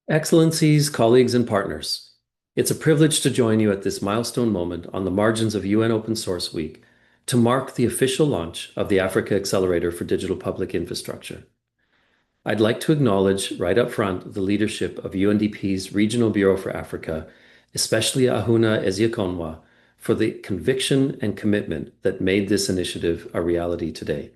Excellencies, colleagues, and partners, it's a privilege to join you at this milestone moment on the margins of UN Open Source Week to mark the official launch of the Africa Accelerator for Digital Public Infrastructure. I'd like to acknowledge right up front the leadership of UNDP's Regional Bureau for Africa, especially Ahuna Eziakonwa, for the conviction and commitment that made this initiative a reality today.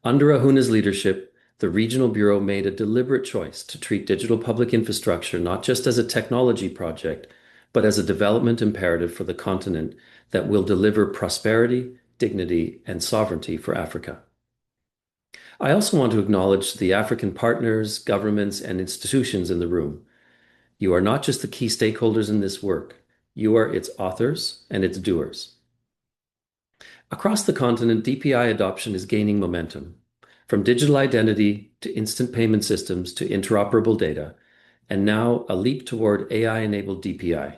Under Ahuna's leadership, the Regional Bureau made a deliberate choice to treat digital public infrastructure not just as a technology project, but as a development imperative for the continent that will deliver prosperity, dignity, and sovereignty for Africa. I also want to acknowledge the African partners, governments, and institutions in the room. You are not just the key stakeholders in this work, you are its authors and its doers. Across the continent, DPI adoption is gaining momentum, from digital identity to instant payment systems to interoperable data, and now a leap toward AI-enabled DPI.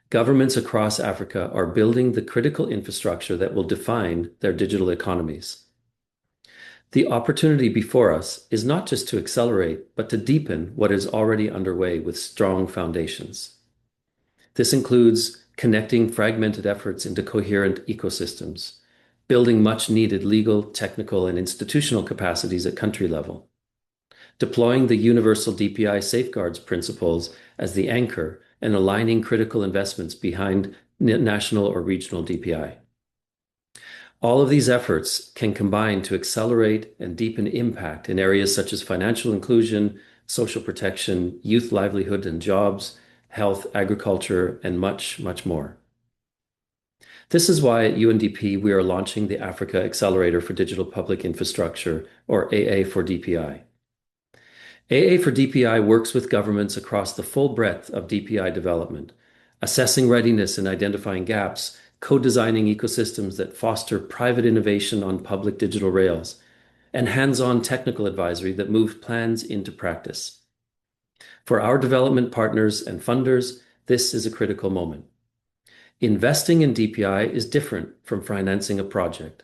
Governments across Africa are building the critical infrastructure that will define their digital economies. The opportunity before us is not just to accelerate, but to deepen what is already underway with strong foundations. This includes connecting fragmented efforts into coherent ecosystems, building much-needed legal, technical, and institutional capacities at country level, deploying the universal DPI safeguards principles as the anchor and aligning critical investments behind national or regional DPI. All of these efforts can combine to accelerate and deepen impact in areas such as financial inclusion, social protection, youth livelihood and jobs, health, agriculture, and much, much more. This is why at UNDP we are launching the Africa Accelerator for Digital Public Infrastructure, or AA for DPI. AA for DPI works with governments across the full breadth of DPI development, assessing readiness and identifying gaps, co-designing ecosystems that foster private innovation on public digital rails, and hands-on technical advisory that moves plans into practice. For our development partners and funders, this is a critical moment. Investing in DPI is different from financing a project.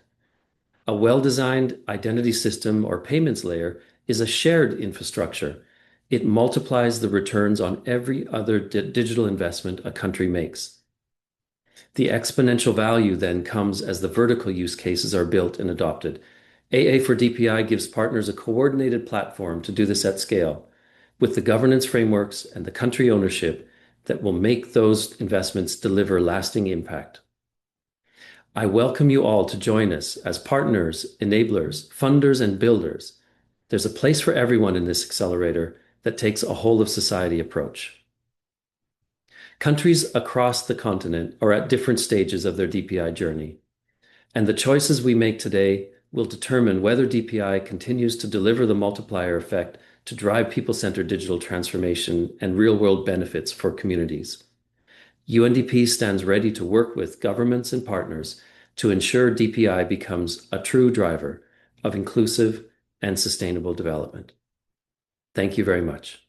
A well-designed identity system or payments layer is a shared infrastructure. It multiplies the returns on every other digital investment a country makes. The exponential value then comes as the vertical use cases are built and adopted. AA for DPI gives partners a coordinated platform to do this at scale, with the governance frameworks and the country ownership that will make those investments deliver lasting impact. I welcome you all to join us as partners, enablers, funders, and builders. There's a place for everyone in this accelerator that takes a whole of society approach. Countries across the continent are at different stages of their DPI journey, and the choices we make today will determine whether DPI continues to deliver the multiplier effect to drive people-centered digital transformation and real-world benefits for communities. UNDP stands ready to work with governments and partners to ensure DPI becomes a true driver of inclusive and sustainable development. Thank you very much.